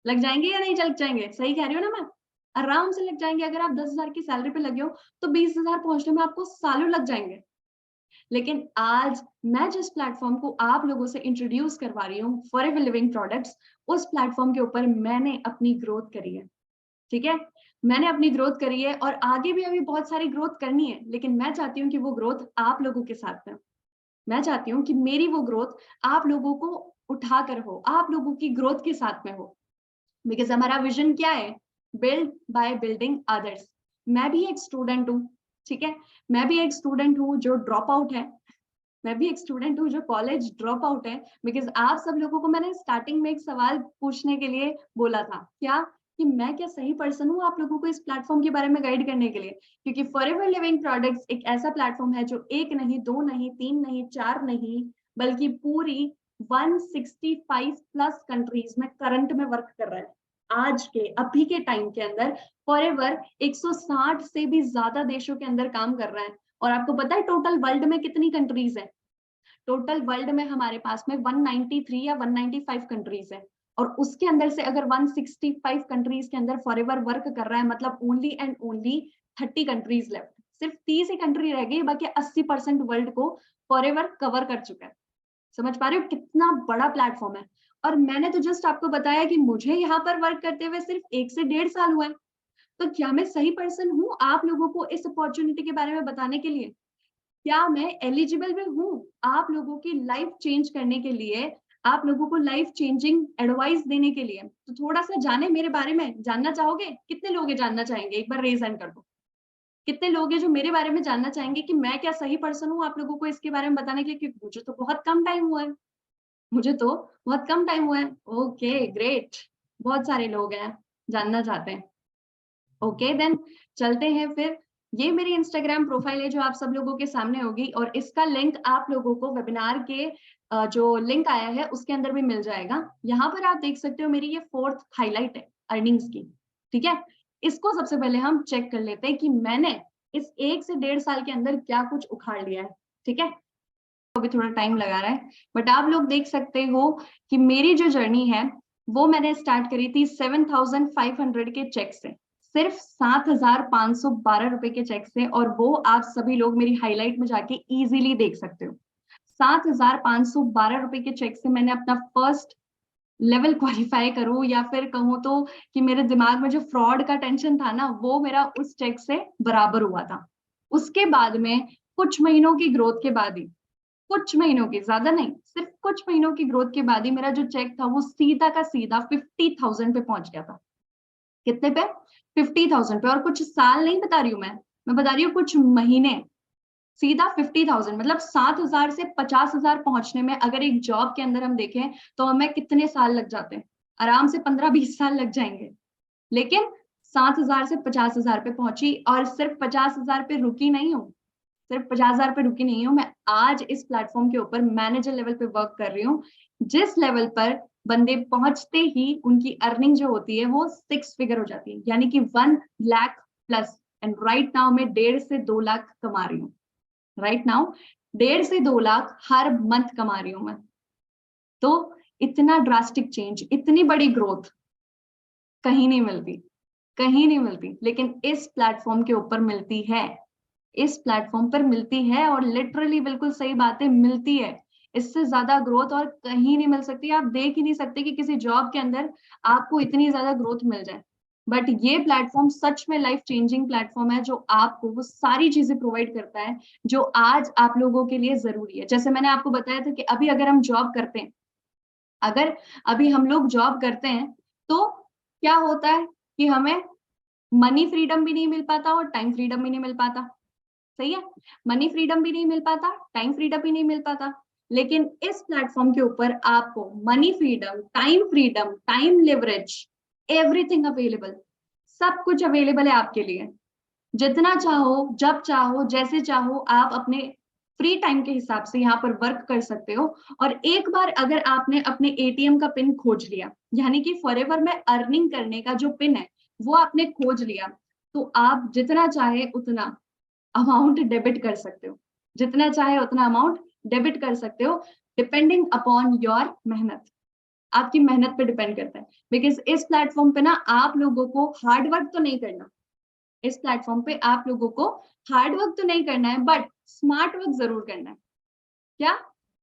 लग जाएंगे या नहीं लग जाएंगे? सही कह रही हो ना मैं? आराम से लग जाएंगे। अगर आप 10,000 की सैलरी पे लगे हो तो 20,000 पहुंचने में आपको सालों लग जाएंगे। लेकिन आज मैं जिस प्लेटफॉर्म को आप लोगों से इंट्रोड्यूस करवा रही हूँ, फॉरएवर लिविंग प्रोडक्ट्स, उस प्लेटफॉर्म के ऊपर मैंने अपनी ग्रोथ करी है। ठीक है, मैंने अपनी ग्रोथ करी है और आगे भी अभी बहुत सारी ग्रोथ करनी है, लेकिन मैं चाहती हूँ कि वो ग्रोथ आप लोगों के साथ में। मैं चाहती हूँ कि मेरी वो ग्रोथ आप लोगों को उठाकर हो, आप लोगों की ग्रोथ के साथ में हो। बिकॉज हमारा विजन क्या है? Build by building others. मैं भी एक स्टूडेंट हूँ, ठीक है, मैं भी एक स्टूडेंट हूँ जो ड्रॉप आउट है, मैं भी एक स्टूडेंट हूँ जो कॉलेज ड्रॉप आउट है। बिकॉज आप सब लोगों को मैंने स्टार्टिंग में एक सवाल पूछने के लिए बोला था, क्या? कि मैं क्या सही पर्सन हूँ आप लोगों को इस प्लेटफॉर्म के बारे में गाइड करने के लिए? क्योंकि फॉरएवर लिविंग प्रोडक्ट्स एक ऐसा प्लेटफॉर्म है जो एक नहीं, दो नहीं, तीन नहीं, चार नहीं, बल्कि पूरी 165 प्लस कंट्रीज में करंट में वर्क कर रहा है। आज के अभी के टाइम के अंदर फॉरएवर 160 से भी ज्यादा देशों के अंदर काम कर रहा है। और आपको पता है टोटल वर्ल्ड में कितनी कंट्रीज है? टोटल वर्ल्ड में हमारे पास में 193 या 195 कंट्रीज है। और उसके अंदर से अगर 165 कंट्रीज के अंदर फॉरएवर वर्क कर रहा है, मतलब only and only 30 countries left. सिर्फ 30 ही कंट्री रह गई, बाकी 80% वर्ल्ड को फॉरएवर कवर कर चुका है। समझ पा रहे हो कितना बड़ा प्लेटफॉर्म है? और मैंने तो जस्ट आपको बताया कि मुझे यहाँ पर वर्क करते हुए सिर्फ 1 से 1.5 साल हुआ है। तो क्या मैं सही पर्सन हूँ आप लोगों को इस अपॉर्चुनिटी के बारे में बताने के लिए? क्या मैं एलिजिबल भी हूँ आप लोगों की लाइफ चेंज करने के लिए, आप लोगों को लाइफ चेंजिंग एडवाइस देने के लिए? तो थोड़ा सा जाने मेरे बारे में। जानना चाहोगे? कितने लोग ये जानना चाहेंगे? एक बार रेज हैंड कर दो। कितने लोग हैं जो मेरे बारे में जानना चाहेंगे कि मैं क्या सही पर्सन हूँ आप लोगों को इसके बारे में बताने के लिए? क्योंकि मुझे तो बहुत कम टाइम हुआ है, मुझे तो बहुत कम टाइम हुआ है। ओके ग्रेट, बहुत सारे लोग हैं जानना चाहते हैं। ओके देन चलते हैं फिर। ये मेरी इंस्टाग्राम प्रोफाइल है जो आप सब लोगों के सामने होगी, और इसका लिंक आप लोगों को वेबिनार के जो लिंक आया है उसके अंदर भी मिल जाएगा। यहाँ पर आप देख सकते हो मेरी ये 4th हाईलाइट है अर्निंग्स की। ठीक है, इसको सबसे पहले हम चेक कर लेते हैं कि मैंने इस 1 से 1.5 साल के अंदर क्या कुछ उखाड़ लिया है। ठीक है, अभी थोड़ा टाइम लगा रहा है, बट आप लोग देख सकते हो कि मेरी जो जर्नी है वो मैंने स्टार्ट करी थी 7,500 के चेक से, सिर्फ 7,512 रुपए के चेक से, और वो आप सभी लोग मेरी हाईलाइट में जाके इजीली देख सकते हो। 7,512 रुपए के चेक से मैंने अपना फर्स्ट लेवल क्वालिफाई करूं, या फिर कहूं तो कि मेरे दिमाग में जो फ्रॉड का टेंशन था ना, वो मेरा उस चेक से बराबर हुआ था। उसके बाद में कुछ महीनों की ग्रोथ के बाद ही, कुछ महीनों की, ज्यादा नहीं, सिर्फ कुछ महीनों की ग्रोथ के बाद ही मेरा जो चेक था वो सीधा का सीधा 50,000 पे पहुंच गया था। कितने पे? 50,000 पे। और कुछ साल नहीं बता रही हूँ मैं बता रही हूँ कुछ महीने। सीधा 50,000 मतलब 7,000 से 50,000 पहुंचने में अगर एक जॉब के अंदर हम देखें तो हमें कितने साल लग जाते हैं? आराम से 15-20 साल लग जाएंगे। लेकिन 7,000 से 50,000 पे पहुंची, और सिर्फ 50,000 पे रुकी नहीं हूँ, सिर्फ 50,000 पे रुकी नहीं हूँ मैं। आज इस प्लेटफॉर्म के ऊपर मैनेजर लेवल पे वर्क कर रही हूँ, जिस लेवल पर बंदे पहुंचते ही उनकी अर्निंग जो होती है वो 6 फिगर हो जाती है, यानी कि 1 lakh plus. And right now मैं 1.5 से 2 लाख कमा रही हूँ। राइट नाउ 1.5 से 2 लाख हर मंथ कमा रही हूँ मैं। तो इतना ड्रास्टिक चेंज, इतनी बड़ी ग्रोथ कहीं नहीं मिलती, कहीं नहीं मिलती, लेकिन इस प्लेटफॉर्म के ऊपर मिलती है। इस प्लेटफॉर्म पर मिलती है, और लिटरली बिल्कुल सही बात है, मिलती है। इससे ज्यादा ग्रोथ और कहीं नहीं मिल सकती। आप देख ही नहीं सकते कि किसी जॉब के अंदर आपको इतनी ज्यादा ग्रोथ मिल जाए। बट ये प्लेटफॉर्म सच में लाइफ चेंजिंग प्लेटफॉर्म है, जो आपको वो सारी चीजें प्रोवाइड करता है जो आज आप लोगों के लिए जरूरी है। जैसे मैंने आपको बताया था कि अभी अगर हम जॉब करते हैं, अगर अभी हम लोग जॉब करते हैं, तो क्या होता है कि हमें मनी फ्रीडम भी नहीं मिल पाता और टाइम फ्रीडम भी नहीं मिल पाता। सही है, मनी फ्रीडम भी नहीं मिल पाता, टाइम फ्रीडम भी नहीं मिल पाता। लेकिन इस प्लेटफॉर्म के ऊपर आपको money freedom, time leverage, everything available, सब कुछ अवेलेबल है आपके लिए। जितना चाहो, जब चाहो, जैसे चाहो, आप अपने फ्री टाइम के हिसाब से यहाँ पर वर्क कर सकते हो। और एक बार अगर आपने अपने एटीएम का पिन खोज लिया, यानी कि फॉरएवर में अर्निंग करने का जो पिन है वो आपने खोज लिया, तो आप जितना चाहे उतना अमाउंट डेबिट कर सकते हो, जितना चाहे उतना अमाउंट डेबिट कर सकते हो, डिपेंडिंग अपॉन योर मेहनत। आपकी मेहनत पे डिपेंड करता है। बिकॉज इस प्लेटफॉर्म पे ना आप लोगों को हार्ड वर्क तो नहीं करना, इस प्लेटफॉर्म पे आप लोगों को हार्ड वर्क तो नहीं करना है, बट स्मार्ट वर्क जरूर करना है। क्या?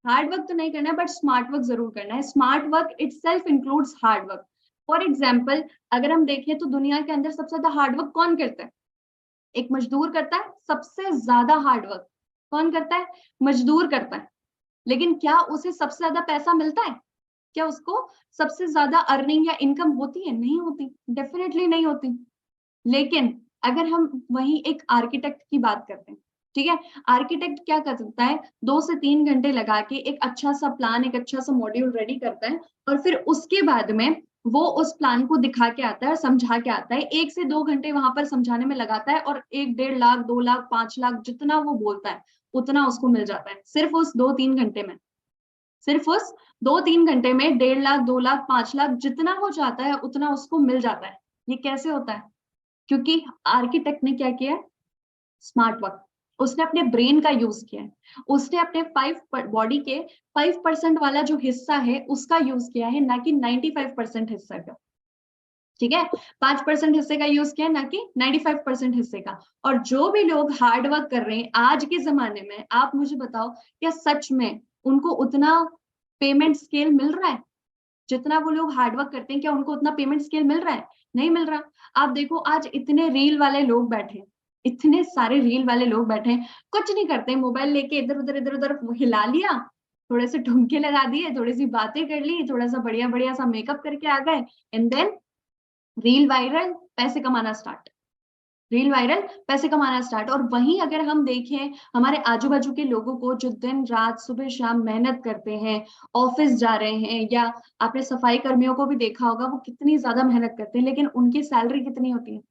हार्ड वर्क तो नहीं करना है, बट स्मार्ट वर्क जरूर करना है। Smart work itself includes hard work. For example, अगर हम देखें तो दुनिया के अंदर सबसे ज्यादा हार्ड वर्क कौन करता है? एक मजदूर करता है सबसे ज्यादा हार्ड वर्क। कौन करता है? मजदूर करता है। लेकिन क्या उसे सबसे ज्यादा पैसा मिलता है? क्या उसको सबसे ज्यादा अर्निंग या इनकम होती है? नहीं होती, डेफिनेटली नहीं होती। लेकिन अगर हम वही एक आर्किटेक्ट की बात करते हैं, ठीक है, आर्किटेक्ट क्या कर सकता है? 2 से 3 घंटे लगा के एक अच्छा सा प्लान, एक अच्छा सा मॉड्यूल रेडी करता है, और फिर उसके बाद में वो उस प्लान को दिखा के आता है और समझा के आता है। 1 से 2 घंटे वहां पर समझाने में लगाता है, और 1-1.5 लाख, 2 लाख, 5 लाख, जितना वो बोलता है उतना उसको मिल जाता है, सिर्फ उस 2-3 घंटे में। सिर्फ उस 2-3 घंटे में 1.5 लाख, 2 लाख, 5 लाख, जितना वो चाहता है उतना उसको मिल जाता है। ये कैसे होता है? क्योंकि आर्किटेक्ट ने क्या किया? Smart work. उसने अपने ब्रेन का यूज किया है। उसने अपने 5 बॉडी के 5% वाला जो हिस्सा है उसका यूज किया है, ना कि 95% हिस्सा का। ठीक है, 5% हिस्से का यूज किया, ना कि 95% हिस्से का। और जो भी लोग हार्ड वर्क कर रहे हैं आज के जमाने में, आप मुझे बताओ, क्या सच में उनको उतना पेमेंट स्केल मिल रहा है? जितना वो लोग हार्डवर्क करते हैं, क्या उनको उतना पेमेंट स्केल मिल रहा है? नहीं मिल रहा। आप देखो, आज इतने रील वाले लोग बैठे हैं, इतने सारे रील वाले लोग बैठे हैं, कुछ नहीं करते, मोबाइल लेके इधर उधर हिला लिया, थोड़े से ठुमके लगा दिए, थोड़ी सी बातें कर ली, थोड़ा सा बढ़िया बढ़िया सा मेकअप करके आ गए, एंड देन रील वायरल, पैसे कमाना स्टार्ट। रील वायरल, पैसे कमाना स्टार्ट। और वहीं अगर हम देखें हमारे आजू बाजू के लोगों को जो दिन रात सुबह शाम मेहनत करते हैं, ऑफिस जा रहे हैं, या आपने सफाई कर्मियों को भी देखा होगा, वो कितनी ज्यादा मेहनत करते हैं, लेकिन उनकी सैलरी कितनी होती है?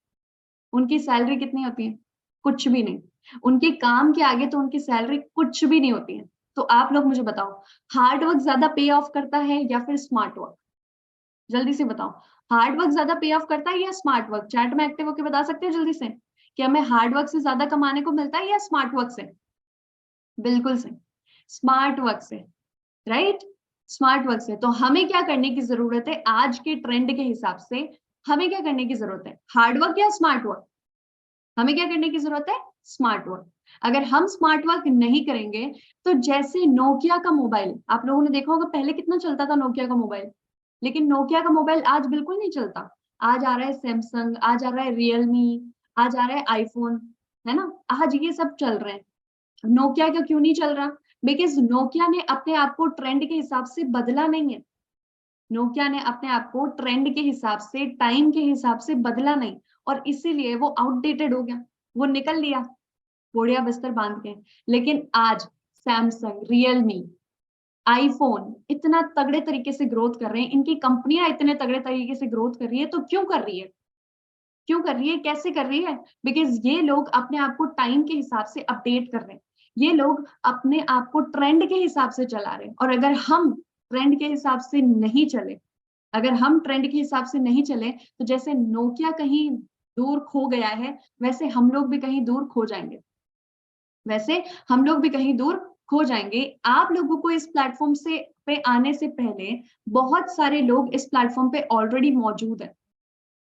उनकी सैलरी कितनी होती है? कुछ भी नहीं। उनके काम के आगे तो उनकी सैलरी कुछ भी नहीं होती है। तो आप लोग मुझे बताओ, हार्ड वर्क ज्यादा पे ऑफ करता है या फिर स्मार्ट वर्क? जल्दी से बताओ, हार्ड वर्क ज्यादा पे ऑफ करता है या स्मार्ट वर्क? चैट में एक्टिव होकर बता सकते हो जल्दी से, कि हमें हार्ड वर्क से ज्यादा कमाने को मिलता है या स्मार्ट वर्क से? बिल्कुल सही, स्मार्ट वर्क से, राइट? स्मार्ट वर्क से। तो हमें क्या करने की जरूरत है आज के ट्रेंड के हिसाब से? हमें क्या करने की जरूरत है, हार्ड वर्क या स्मार्ट वर्क? हमें क्या करने की जरूरत है, स्मार्ट वर्क। अगर हम स्मार्ट वर्क नहीं करेंगे तो जैसे नोकिया का मोबाइल, आप लोगों ने देखा होगा पहले कितना चलता था नोकिया का मोबाइल, लेकिन नोकिया का मोबाइल आज बिल्कुल नहीं चलता। आज आ रहा है सैमसंग, आज आ रहा है रियलमी, आज आ रहा है आईफोन, है ना? आज ये सब चल रहे हैं। नोकिया का क्यों नहीं चल रहा? बिकॉज नोकिया ने अपने आप को ट्रेंड के हिसाब से बदला नहीं है। नोकिया ने अपने आप को ट्रेंड के हिसाब से, टाइम के हिसाब से बदला नहीं, और इसीलिए वो आउटडेटेड हो गया, वो निकल लिया बोड़िया बिस्तर बांध के। लेकिन आज सैमसंग, रियलमी, आईफोन इतना तगड़े तरीके से ग्रोथ कर रहे हैं, इनकी कंपनियां इतने तगड़े तरीके से ग्रोथ कर रही है। तो क्यों कर रही है? क्यों कर रही है, कैसे कर रही है? बिकॉज ये लोग अपने आप को टाइम के हिसाब से अपडेट कर रहे हैं, ये लोग अपने आप को ट्रेंड के हिसाब से चला रहे हैं। और अगर हम ट्रेंड के हिसाब से नहीं चले, अगर हम ट्रेंड के हिसाब से नहीं चले, तो जैसे नोकिया कहीं दूर खो गया है, वैसे हम लोग भी कहीं दूर खो जाएंगे, वैसे हम लोग भी कहीं दूर खो जाएंगे। आप लोगों को इस प्लेटफॉर्म से पे आने से पहले बहुत सारे लोग इस प्लेटफॉर्म पे ऑलरेडी मौजूद हैं,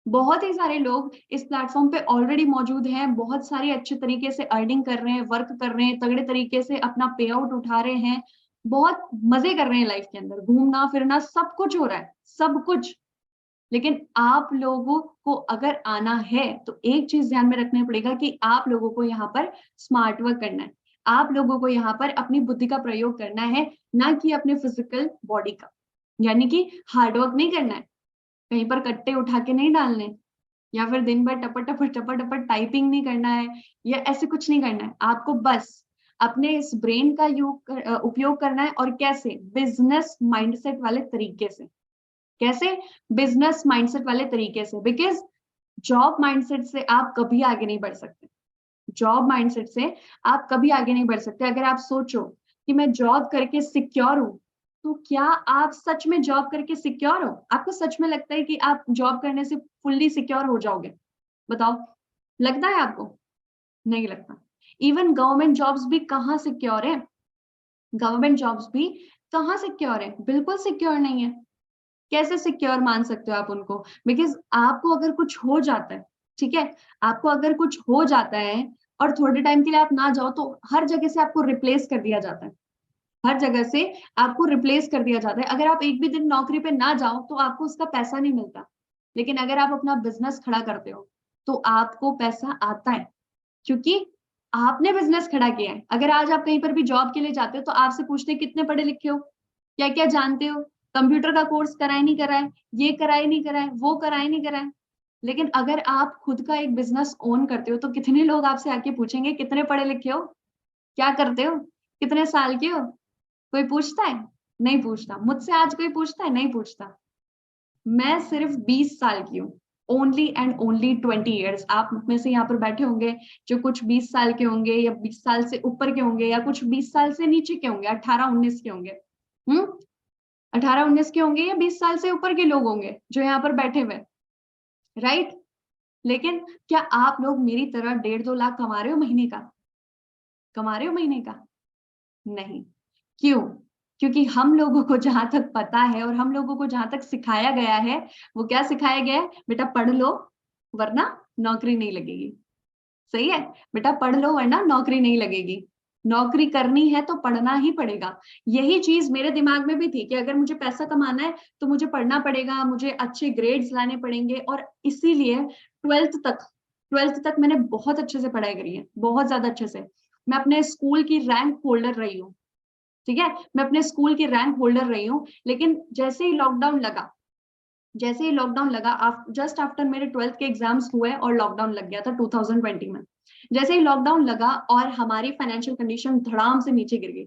बहुत ही सारे लोग इस प्लेटफॉर्म पे ऑलरेडी मौजूद हैं, बहुत सारे अच्छे तरीके से अर्निंग कर रहे हैं, वर्क कर रहे हैं, तगड़े तरीके से अपना पे आउट उठा रहे हैं, बहुत मजे कर रहे हैं लाइफ के अंदर, घूमना फिरना सब कुछ हो रहा है, सब कुछ। लेकिन आप लोगों को अगर आना है तो एक चीज ध्यान में रखना पड़ेगा कि आप लोगों को यहाँ पर स्मार्ट वर्क करना है, आप लोगों को यहाँ पर अपनी बुद्धि का प्रयोग करना है, ना कि अपने फिजिकल बॉडी का। यानी कि हार्ड वर्क नहीं करना है, कहीं पर कट्टे उठा के नहीं डालने, या फिर दिन भर टपट टपट टपट टपट टाइपिंग नहीं करना है, या ऐसे कुछ नहीं करना है। आपको बस अपने इस ब्रेन का उपयोग करना है। और कैसे? बिजनेस माइंडसेट वाले तरीके से। कैसे? बिजनेस माइंडसेट वाले तरीके से। बिकॉज जॉब माइंडसेट से आप कभी आगे नहीं बढ़ सकते, जॉब माइंडसेट से आप कभी आगे नहीं बढ़ सकते। अगर आप सोचो कि मैं जॉब करके सिक्योर हूं, तो क्या आप सच में जॉब करके सिक्योर हो? आपको सच में लगता है कि आप जॉब करने से फुल्ली सिक्योर हो जाओगे? बताओ, लगता है आपको? नहीं लगता। इवन गवर्नमेंट जॉब्स भी कहाँ सिक्योर है, गवर्नमेंट जॉब्स भी कहाँ सिक्योर है, बिल्कुल सिक्योर नहीं है। कैसे सिक्योर मान सकते हो आप उनको? बिकॉज आपको अगर कुछ हो जाता है, ठीक है, आपको अगर कुछ हो जाता है और थोड़े टाइम के लिए आप ना जाओ, तो हर जगह से आपको रिप्लेस कर दिया जाता है, हर जगह से आपको रिप्लेस कर दिया जाता है। अगर आप एक भी दिन नौकरी पे ना जाओ तो आपको उसका पैसा नहीं मिलता, लेकिन अगर आप अपना बिजनेस खड़ा करते हो तो आपको पैसा आता है, क्योंकि आपने बिजनेस खड़ा किया है। अगर आज आप कहीं पर भी जॉब के लिए जाते हो तो आपसे पूछते हैं कितने पढ़े लिखे हो, क्या क्या जानते हो, कंप्यूटर का कोर्स कराए नहीं कराए, ये कराए नहीं कराए, वो कराए नहीं कराए। लेकिन अगर आप खुद का एक बिजनेस ओन करते हो तो कितने लोग आपसे आके पूछेंगे कितने पढ़े लिखे हो, क्या करते हो, कितने साल के हो? कोई पूछता है? नहीं पूछता। मुझसे आज कोई पूछता है? नहीं पूछता। मैं सिर्फ 20 साल की हूँ, ओनली एंड ओनली 20 ईयर्स। आप में से यहाँ पर बैठे होंगे जो कुछ 20 साल के होंगे, या 20 साल से ऊपर के होंगे, या कुछ 20 साल से नीचे के होंगे, 18-19 के होंगे। 18-19 के होंगे, या 20 साल से ऊपर के लोग होंगे जो यहाँ पर बैठे हुए, राइट? लेकिन क्या आप लोग मेरी तरह 1.5-2 लाख कमा रहे हो महीने का? कमा रहे हो महीने का? नहीं। क्यों? क्योंकि हम लोगों को जहां तक पता है और हम लोगों को जहां तक सिखाया गया है, वो क्या सिखाया गया है? बेटा पढ़ लो वरना नौकरी नहीं लगेगी। सही है? बेटा पढ़ लो वरना नौकरी नहीं लगेगी। नौकरी करनी है तो पढ़ना ही पड़ेगा। यही चीज मेरे दिमाग में भी थी कि अगर मुझे पैसा कमाना है तो मुझे पढ़ना पड़ेगा, मुझे अच्छे ग्रेड्स लाने पड़ेंगे। और इसीलिए 12th तक मैंने बहुत अच्छे से पढ़ाई करी है, बहुत ज्यादा अच्छे से। मैं अपने स्कूल की रैंक होल्डर रही हूँ, ठीक है, मैं अपने स्कूल की रैंक होल्डर रही हूँ। लेकिन जैसे ही लॉकडाउन लगा, जैसे ही लॉकडाउन लगा, जस्ट आफ्टर मेरे 12th के एग्जाम्स हुए और लॉकडाउन लग गया था 2020 में। जैसे ही लॉकडाउन लगा और हमारी फाइनेंशियल कंडीशन धड़ाम से नीचे गिर गई,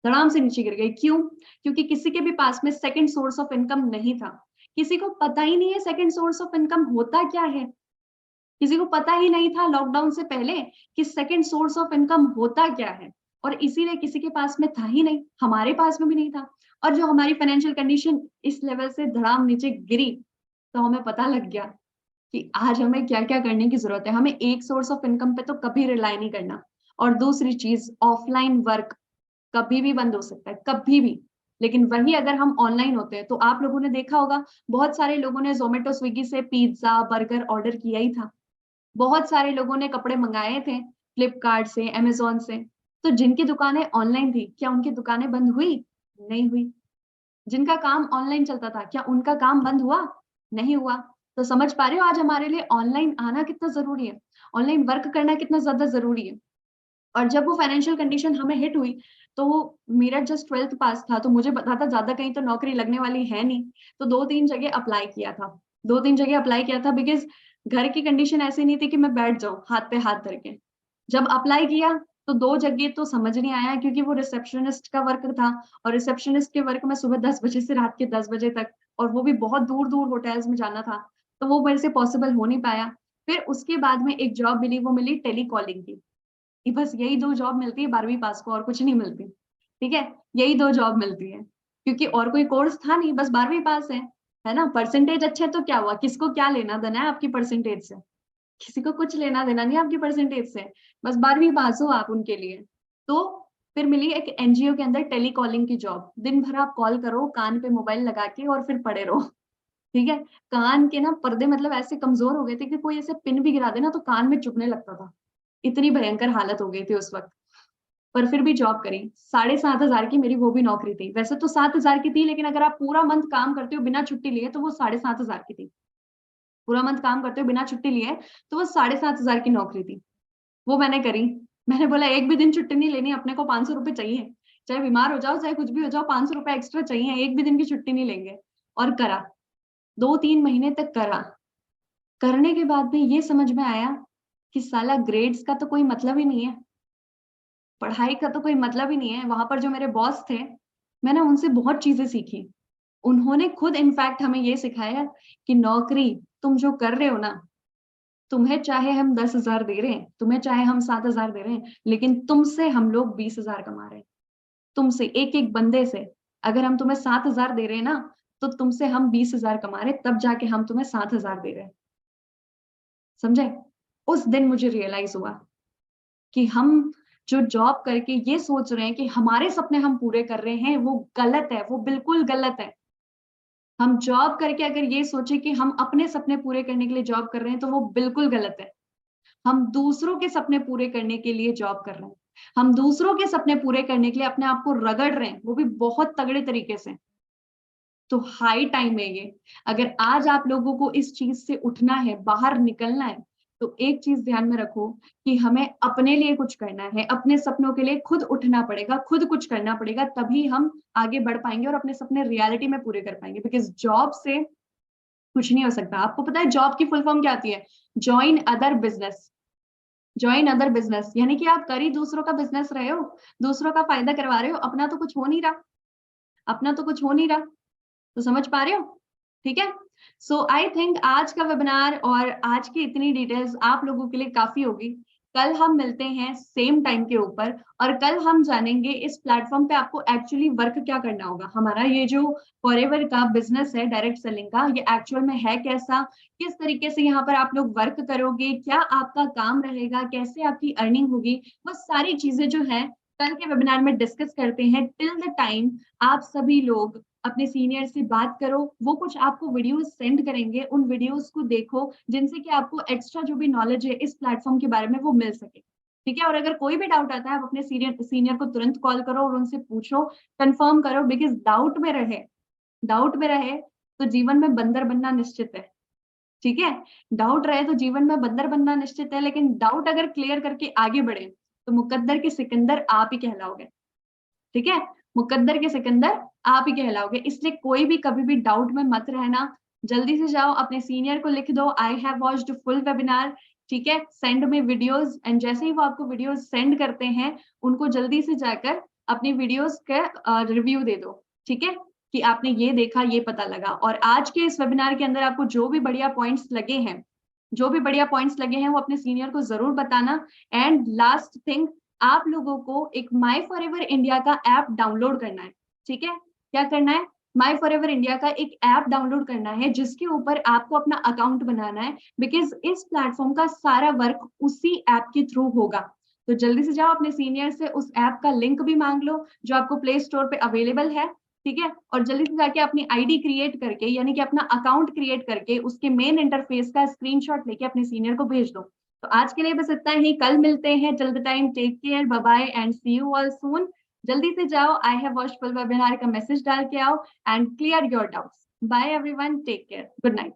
धड़ाम से नीचे गिर गई। क्यों? क्योंकि किसी के भी पास में सेकंड सोर्स ऑफ इनकम नहीं था। किसी को पता ही नहीं है सेकंड सोर्स ऑफ इनकम होता क्या है, किसी को पता ही नहीं था लॉकडाउन से पहले कि सेकंड सोर्स ऑफ इनकम होता क्या है। और इसीलिए किसी के पास में था ही नहीं, हमारे पास में भी नहीं था। और जो हमारी फाइनेंशियल कंडीशन इस लेवल से धड़ाम नीचे गिरी, तो हमें पता लग गया कि आज हमें क्या क्या करने की जरूरत है। हमें एक सोर्स ऑफ इनकम पे तो कभी रिलाई नहीं करना। और दूसरी चीज, ऑफलाइन वर्क कभी भी बंद हो सकता है, कभी भी। लेकिन वही अगर हम ऑनलाइन होते हैं, तो आप लोगों ने देखा होगा बहुत सारे लोगों ने ज़ोमैटो, स्विगी से पिज़्ज़ा, बर्गर ऑर्डर किया ही था। बहुत सारे लोगों ने कपड़े मंगाए थे फ्लिपकार्ट से, अमेज़न से। तो जिनकी दुकानें ऑनलाइन थी, क्या उनकी दुकानें बंद हुई? नहीं हुई। जिनका काम ऑनलाइन चलता था, क्या उनका काम बंद हुआ? नहीं हुआ। तो समझ पा रहे हो आज हमारे लिए ऑनलाइन आना कितना ज़रूरी है, ऑनलाइन वर्क करना कितना ज़्यादा ज़रूरी है। और जब वो फाइनेंशियल कंडीशन हमें हिट हुई, तो मेरा जस्ट 12th पास था, तो मुझे पता था ज़्यादा कहीं तो नौकरी लगने वाली है नहीं। तो 2-3 जगह अप्लाई किया था। 2-3 जगह अप्लाई किया था बिकॉज़ घर की कंडीशन ऐसी नहीं थी कि मैं बैठ जाऊँ, हाथ पे हाथ धर के। जब अप्लाई किया, तो 2 जगह तो समझ नहीं आया क्योंकि वो रिसेप्शनिस्ट का वर्क था और रिसेप्शनिस्ट के वर्क में सुबह 10 बजे से रात के 10 बजे तक और वो भी बहुत दूर-दूर होटल्स में जाना था, तो वो मेरे से पॉसिबल हो नहीं पाया। फिर उसके बाद में एक जॉब मिली, वो मिली टेलीकॉलिंग की। कि बस यही 2 जॉब मिलती है 12वीं पास को और कुछ नहीं मिलती, ठीक है? यही 2 जॉब मिलती है, क्योंकि और कोई कोर्स था नहीं, बस 12वीं पास है ना? परसेंटेज अच्छे तो क्या हुआ? किसको क्या लेना-देना है आपकी परसेंटेज से? किसी को कुछ लेना-देना नहीं है आपकी परसेंटेज से, बस 12वीं पास हो आप उनके लिए। तो फिर मिली एक एनजीओ के अंदर टेलीकॉलिंग की जॉब, दिन भर आप कॉल करो, कान पे मोबाइल लगा के और फिर पड़े रहो, ठीक है? कान के ना पर्दे मतलब ऐसे कमज़ोर हो गए थे कि कोई ऐसे पिन भी गिरा दे ना तो कान में चुभने लगता था। इतनी भयंकर हालत हो गई थी उस वक़्त, पर फिर भी जॉब करी। 7,500 की मेरी वो भी नौकरी थी। वैसे तो 7,000 की थी, लेकिन अगर आप पूरा मंथ काम करते हो बिना छुट्टी लिए, तो वो 7,500 की थी। पूरा मंथ काम करते हो बिना छुट्टी लिए, तो वो 7,500 की नौकरी थी। वो मैंने करी। मैंने बोला एक भी दिन छुट्टी नहीं लेनी, अपने को ₹500 चाहिए। चाहे बीमार हो जाओ, चाहे कुछ भी हो जाओ, ₹500 एक्स्ट्रा चाहिए, एक भी दिन की छुट्टी नहीं लेंगे। और करा। 2-3 महीने तक करा। करने के बाद में ये समझ में आया कि साला ग्रेड्स का तो कोई मतलब ही नहीं है। पढ़ाई का तो कोई मतलब ही नहीं है। वहाँ पर जो मेरे बॉस थे, मैंने उनसे बहुत चीज़ें सीखी। उन्होंने खुद इनफैक्ट हमें ये सिखाया कि नौकरी तुम जो कर रहे हो ना, तुम्हें चाहे हम 10,000 दे रहे हैं, तुम्हें चाहे हम 7,000 दे रहे हैं, लेकिन तुमसे हम लोग 20,000 कमा रहे हैं। तुमसे एक-एक बंदे से अगर हम तुम्हें 7,000 दे रहे हैं ना, तो तुमसे हम 20,000 कमा रहे हैं, तब जाके हम तुम्हें 7,000 दे रहे हैं। समझे? उस दिन मुझे रियलाइज़ हुआ कि हम जो जॉब करके ये सोच रहे हैं कि हमारे सपने हम पूरे कर रहे हैं, वो गलत है, वो बिल्कुल गलत है। हम जॉब करके अगर ये सोचे कि हम अपने सपने पूरे करने के लिए जॉब कर रहे हैं, तो वो बिल्कुल गलत है। हम दूसरों के सपने पूरे करने के लिए जॉब कर रहे हैं। हम दूसरों के सपने पूरे करने के लिए अपने आप को रगड़ रहे हैं, वो भी बहुत तगड़े तरीके से। तो हाई टाइम है ये। अगर आज आप लोगों को इस चीज़ से उठना है, बाहर निकलना है, तो एक चीज़ ध्यान में रखो कि हमें अपने लिए कुछ करना है, अपने सपनों के लिए खुद उठना पड़ेगा, खुद कुछ करना पड़ेगा, तभी हम आगे बढ़ पाएँगे और अपने सपने रियलिटी में पूरे कर पाएँगे। बिकॉज़ जॉब से कुछ नहीं हो सकता। आपको पता है जॉब की फुल फॉर्म क्या आती है? Join other business. Join other business यानी कि आप कर ही दूसरों का बिज़नेस रहे हो, दूसरों का फ़ायदा करवा रहे हो, अपना तो कुछ हो नहीं रहा, अपना तो कुछ हो नहीं रहा। तो समझ पा रहे हो? ठीक है? सो आई थिंक आज का वेबिनार और आज की इतनी डिटेल्स आप लोगों के लिए काफ़ी होगी। कल हम मिलते हैं सेम टाइम के ऊपर और कल हम जानेंगे इस प्लेटफ़ॉर्म पे आपको एक्चुअली वर्क क्या करना होगा। हमारा ये जो फॉरएवर का बिज़नेस है डायरेक्ट सेलिंग का, ये एक्चुअल में है कैसा? किस तरीके से यहाँ पर आप लोग वर्क करोगे? क्या आपका काम रहेगा? कैसे आपकी अर्निंग होगी? वो सारी चीज़ें जो हैं, कल के वेबिनार में डिस्कस करते हैं। टिल द टाइम आप सभी लोग अपने सीनियर से बात करो, वो कुछ आपको वीडियोज़ सेंड करेंगे, उन वीडियोज़ को देखो, जिनसे कि आपको एक्स्ट्रा जो भी नॉलेज है इस प्लेटफ़ॉर्म के बारे में वो मिल सके। ठीक है? और अगर कोई भी डाउट आता है, आप अपने सीनियर सीनियर को तुरंत कॉल करो और उनसे पूछो, कन्फर्म करो बिकॉज़ डाउट में रहे, तो जीवन में बंदर बनना निश्चित है। ठीक है? डाउट रहे तो जीवन में बंदर बनना निश्चित है, लेकिन डाउट अगर क्लियर करके आगे बढ़े, तो मुकद्दर के सिकंदर आप ही कहलाओगे। ठीक है? मुकद्दर के सिकंदर आप ही कहलाओगे। इसलिए कोई भी कभी भी डाउट में मत रहना। जल्दी से जाओ अपने सीनियर को लिख दो आई हैव वॉच्ड फुल वेबिनार ठीक है? सेंड मी वीडियोज़ एंड जैसे ही वो आपको वीडियोज़ सेंड करते हैं, उनको जल्दी से जाकर अपनी वीडियोज़ का रिव्यू दे दो। ठीक है? कि आपने ये देखा, ये पता लगा और आज के इस वेबिनार के अंदर आपको जो भी बढ़िया पॉइंट्स लगे हैं, वो अपने सीनियर को ज़रूर बताना एंड लास्ट थिंग आप लोगों को एक माय फॉरएवर इंडिया का ऐप डाउनलोड करना है, ठीक है? क्या करना है? माय फॉरएवर इंडिया का एक ऐप डाउनलोड करना है, जिसके ऊपर आपको अपना अकाउंट बनाना है बिकॉज़ इस प्लेटफ़ॉर्म का सारा वर्क उसी ऐप के थ्रू होगा। तो जल्दी से जाओ अपने सीनियर से उस ऐप का लिंक भी मांग लो जो आपको प्ले स्टोर पे अवेलेबल है, ठीक है। और जल्दी से जाके अपनी आईडी क्रिएट करके यानी कि अपना अकाउंट क्रिएट करके उसके मेन इंटरफेस का स्क्रीनशॉट लेके अपने सीनियर को भेज दो। तो आज के लिए बस इतना ही, कल मिलते हैं। Till the time take care, bye bye and see you all soon. जल्दी से जाओ I have watched full webinar का मैसेज डाल के आओ and clear your doubts. Bye everyone, take care, good night.